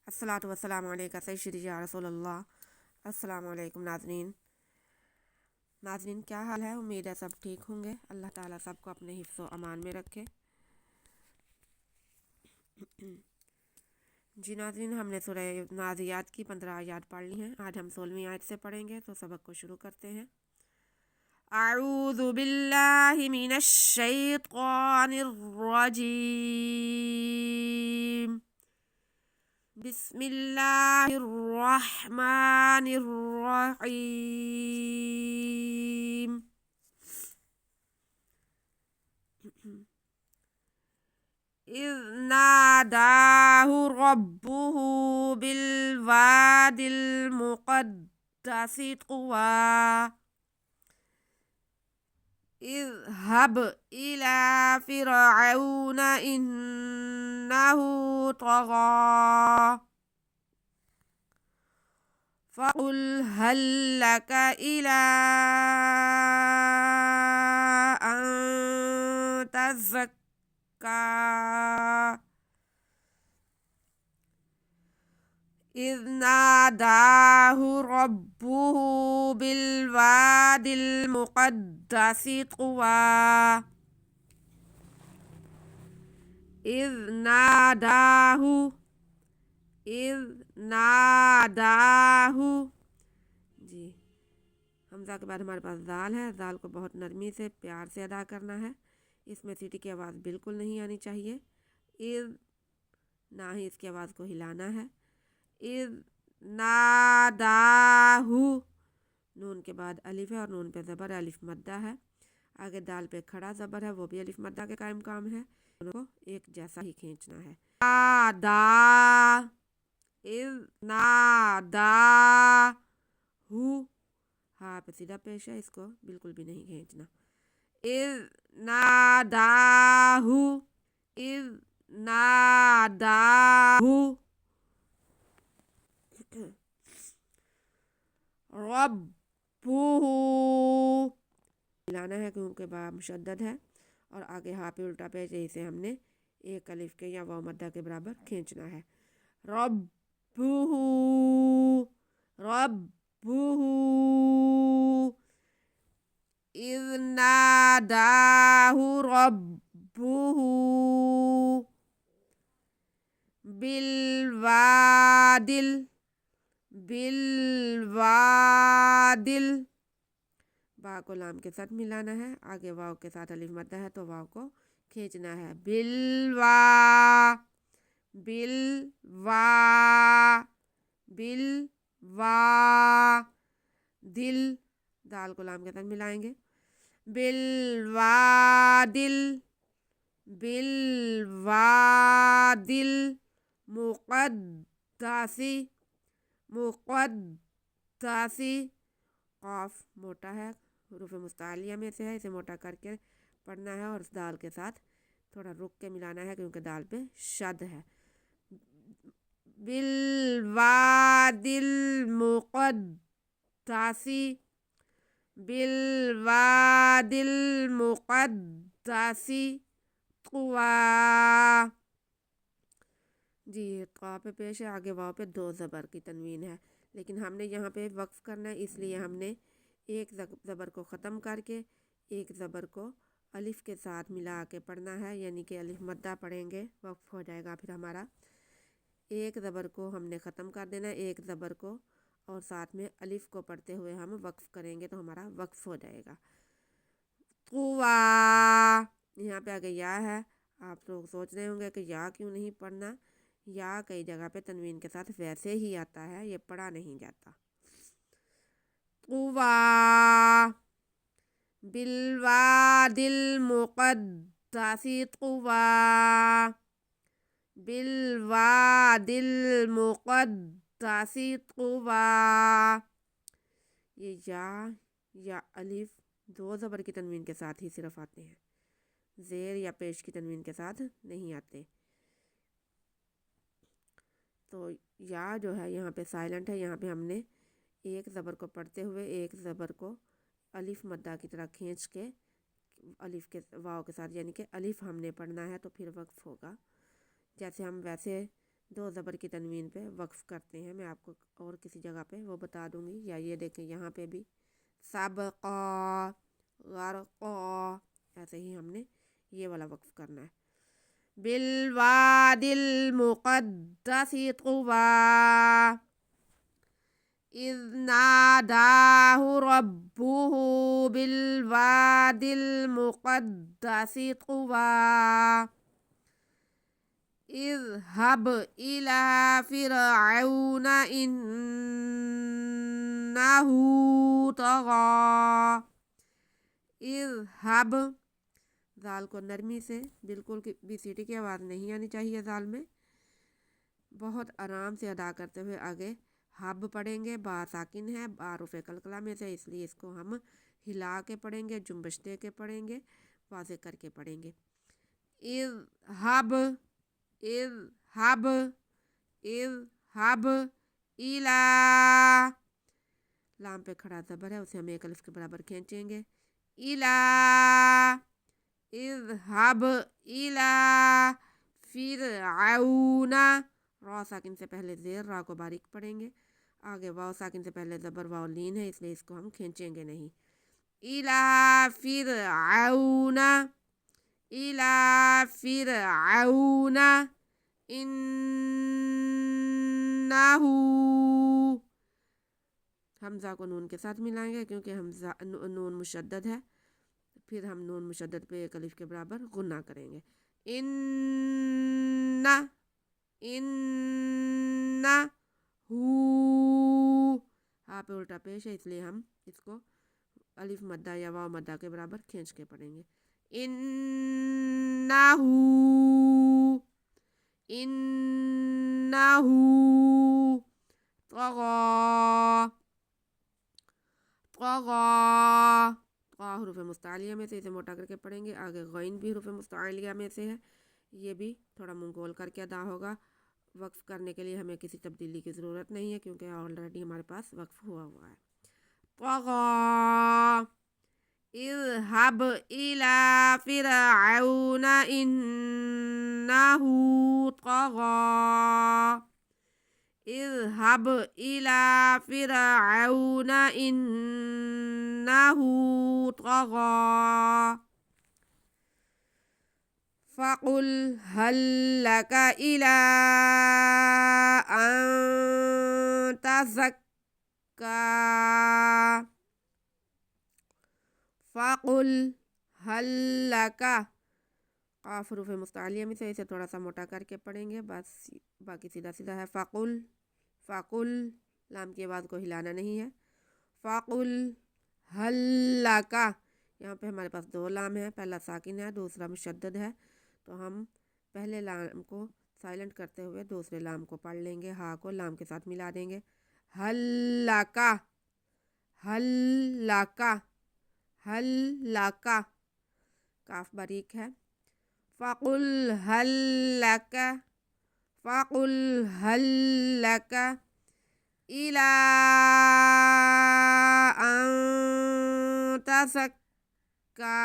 الصلاۃ والسلام علیکہ سیدی یا رسول اللہ۔ السلام علیکم ناظرین کیا حال ہے؟ امید ہے سب ٹھیک ہوں گے۔ اللہ تعالیٰ سب کو اپنے حفظ و امان میں رکھے۔ جی ناظرین، ہم نے سورہ نازعات کی 15 آیات پڑھ لی ہیں۔ آج ہم 16ویں آیت سے پڑھیں گے، تو سبق کو شروع کرتے ہیں۔ اعوذ باللہ من الشیطان الرجیم، بسم اللہ الرحمن الرحیم۔ اذ ناداہ ربہ بالوادی المقدس طوی، اذهب إلى فرعون إنه طغى فقل هل لك إلى أن تزكى، إذ ناداه ربه بالوادي المقدس طوى، إذ ناداه جی حمزہ کے بعد ہمارے پاس ذال ہے۔ ذال کو بہت نرمی سے پیار سے ادا کرنا ہے۔ اس میں سیٹی کی آواز بالکل نہیں آنی چاہیے۔ اذ، نہ ہی اس کی آواز کو ہلانا ہے۔ اذ ناداہ، نون کے بعد الف ہے اور نون پہ زبر ہے، الف مدہ ہے۔ آگے دال پہ کھڑا زبر ہے، وہ بھی الف مدہ کے قائم کام ہے۔ دونوں کو ایک جیسا ہی کھینچنا ہے۔ نادا، اذ ناداہ، ہاں پہ سیدھا پیش ہے، اس کو بالکل بھی نہیں کھینچنا۔ اذ ناداہ، اذ ناداہ ربہ، ملانا ہے کیونکہ با مشدد ہے، اور آگے ہاں پہ الٹا پیش ہے، اسے ہم نے ایک الف کے یا واو مدہ کے برابر کھینچنا ہے۔ ربہ، ربہ، اذ ناداہ ربہ بالوادل، بالوادل، با کو لام کے ساتھ ملانا ہے، آگے واو کے ساتھ الف مدہ ہے تو واو کو کھینچنا ہے۔ بالوا، بالوا، بالوا دل، دال کو لام کے ساتھ ملائیں گے۔ بالوادل، بالوادل مقدسی، مقدسی، قاف موٹا ہے، حروف مستعلیہ میں سے ہے، اسے موٹا کر کے پڑھنا ہے اور اس دال کے ساتھ تھوڑا رک کے ملانا ہے کیونکہ دال پہ شد ہے۔ بالوادی المقدسی، بالوادی المقدسی طوی، جی قاف پہ پیش ہے، آگے واو پہ دو زبر کی تنوین ہے، لیکن ہم نے یہاں پہ وقف کرنا ہے، اس لیے ہم نے ایک زبر کو ختم کر کے ایک زبر کو الف کے ساتھ ملا کے پڑھنا ہے، یعنی کہ الف مدہ پڑھیں گے، وقف ہو جائے گا پھر ہمارا۔ ایک زبر کو ہم نے ختم کر دینا ہے، ایک زبر کو، اور ساتھ میں الف کو پڑھتے ہوئے ہم وقف کریں گے تو ہمارا وقف ہو جائے گا۔ طوی، یہاں پہ آگے یا ہے، آپ لوگ سوچ رہے ہوں گے کہ یا کیوں نہیں پڑھنا، یا کئی جگہ پہ تنوین کے ساتھ ویسے ہی آتا ہے، یہ پڑھا نہیں جاتا۔ طوی بالوادی المقدس طوی، بالوادی المقدس طوی، یہ یا الف دو زبر کی تنوین کے ساتھ ہی صرف آتے ہیں، زیر یا پیش کی تنوین کے ساتھ نہیں آتے۔ تو یا جو ہے یہاں پہ سائلنٹ ہے، یہاں پہ ہم نے ایک زبر کو پڑھتے ہوئے ایک زبر کو الف مدہ کی طرح کھینچ کے الف کے واو کے ساتھ، یعنی کہ الف ہم نے پڑھنا ہے تو پھر وقف ہوگا، جیسے ہم ویسے دو زبر کی تنوین پہ وقف کرتے ہیں. میں آپ کو اور کسی جگہ پہ وہ بتا دوں گی. یا یہ دیکھیں یہاں پہ بھی سبقا غرقا، ایسے ہی ہم نے یہ والا وقف کرنا ہے. بالوادی المقدس طوی اذ ناداہ ربہ بالوادی المقدس طوی اذهب إلى فرعون إنه طغى. اذهب، زال کو نرمی سے، بالکل بھی سیٹی کی آواز نہیں آنی چاہیے زال میں، بہت آرام سے ادا کرتے ہوئے آگے ہب پڑھیں گے. با ساکن ہے، با حروف قلقلہ میں سے، اس لیے اس کو ہم ہلا کے پڑھیں گے، جنبش دے کے پڑھیں گے، واضح کر کے پڑھیں گے. اذهب اذهب اذهب الى، لام پہ کھڑا زبر ہے، اسے ہم ایک الف کے برابر کھینچیں گے. الى اذهب الى فرعون، را ساکن سے پہلے زیر، را کو باریک پڑھیں گے. آگے واو ساکن سے پہلے زبر، واو لین ہے، اس لیے اس کو ہم کھینچیں گے نہیں. الى فرعون الى فرعون انہ، حمزہ کو نون کے ساتھ ملائیں گے کیونکہ حمزہ نون مشدد ہے، پھر ہم نون مشدد پہ ایک الف کے برابر غنہ کریں گے. انہ انہ ہو، ہاں پہ الٹا پیش ہے، اس لیے ہم اس کو الف مدہ یا واو مدہ کے برابر کھینچ کے پڑھیں گے. انہ انہ طغی طغی، طا حروف مستعلیہ میں سے، اسے موٹا کر کے پڑھیں گے. آگے غین بھی حروف مستعلیہ میں سے ہے، یہ بھی تھوڑا منہ گول کر کے ادا ہوگا. وقف کرنے کے لیے ہمیں کسی تبدیلی کی ضرورت نہیں ہے کیونکہ آلریڈی ہمارے پاس وقف ہوا ہوا ہے. طغی اذهب إلى فرعون إنه طغى اذهب إلى فرعون إنه طغى فقل هل لك إلى أن تزكى فقل هل لك، قاف حروف مستعلیہ میں سے، اسے تھوڑا سا موٹا کر کے پڑھیں گے، بس باقی سیدھا سیدھا ہے. فقل فقل، لام کی آواز کو ہلانا نہیں ہے. فقل هل لك، یہاں پہ ہمارے پاس دو لام ہیں، پہلا ساکن ہے، دوسرا مشدد ہے، تو ہم پہلے لام کو سائلنٹ کرتے ہوئے دوسرے لام کو پڑھ لیں گے، ہا کو لام کے ساتھ ملا دیں گے. هل لك هل لك هل لك، کاف باریک ہے. فقل هل لك فقل هل لك إلى أن تزكى،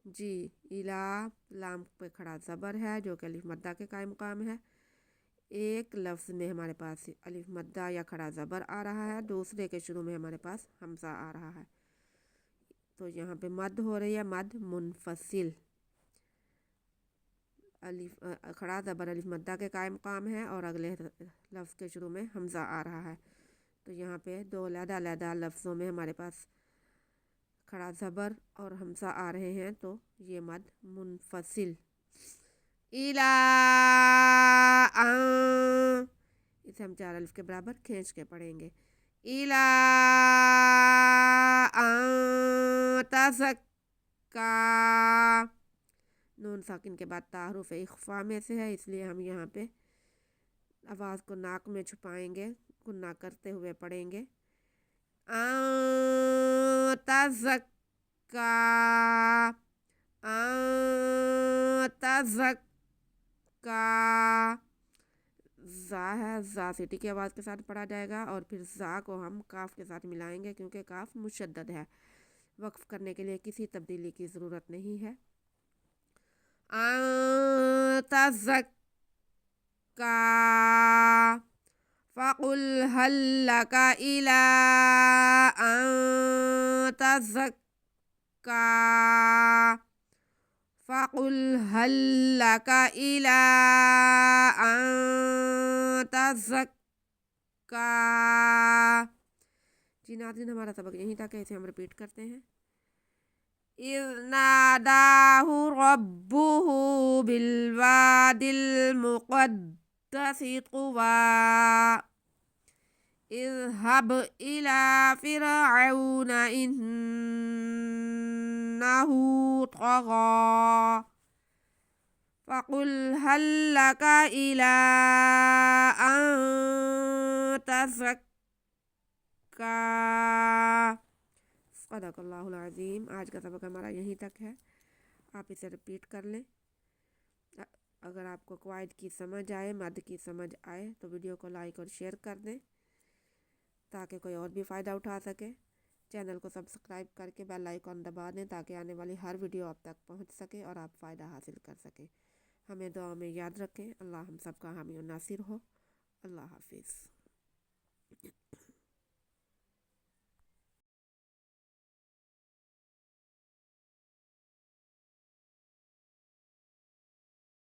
جی الا لام پہ کھڑا زبر ہے جو کہ الف مدہ کے قائم مقام ہے. ایک لفظ میں ہمارے پاس الف مدہ یا کھڑا زبر آ رہا ہے، دوسرے کے شروع میں ہمارے پاس حمزہ آ رہا ہے، تو یہاں پہ مد ہو رہی ہے، مد منفصل. الف کھڑا زبر الف مدہ کے قائم مقام ہے اور اگلے لفظ کے شروع میں حمزہ آ رہا ہے، تو یہاں پہ دو علیحدہ علیحدہ لفظوں میں ہمارے پاس کھڑا زبر اور حمزہ آ رہے ہیں، تو یہ مد منفصل. الا ان، اسے ہم چار الف کے برابر کھینچ کے پڑھیں گے. الا ان تزکا، نون ساکن کے بعد تا حروف اخفا میں سے ہے، اس لیے ہم یہاں پہ آواز کو ناک میں چھپائیں گے، گنہ کرتے ہوئے پڑھیں گے. ان تزکا ان تزکا، زا ہے، زا سیٹی کی آواز کے ساتھ پڑھا جائے گا اور پھر زا کو ہم کاف کے ساتھ ملائیں گے کیونکہ کاف مشدد ہے. وقف کرنے کے لیے کسی تبدیلی کی ضرورت نہیں ہے۔ ان تزکا فقل هل لك إلى أن تزکا فقل هل لك إلى أن تزکا۔ جی ناظرین، ہمارا سبق یہیں تک ہے، اسے ہم ریپیٹ کرتے ہیں۔ اذ ناداہ ربہ بالوادی المقدس طوی اذهب إلى فرعون إنه طغى فقل هل لك إلى أن تزکا۔ صدق اللہ العظیم۔ آج کا سبق ہمارا یہیں تک ہے، آپ اسے ریپیٹ کر لیں۔ اگر آپ کو قواعد کی سمجھ آئے، مد کی سمجھ آئے تو ویڈیو کو لائک اور شیئر کر دیں تاکہ کوئی اور بھی فائدہ اٹھا سکے۔ چینل کو سبسکرائب کر کے بیل آئیکن دبا دیں تاکہ آنے والی ہر ویڈیو آپ تک پہنچ سکے اور آپ فائدہ حاصل کر سکیں۔ ہمیں دعا میں یاد رکھیں۔ اللہ ہم سب کا حامی و ناصر ہو۔ اللہ حافظ۔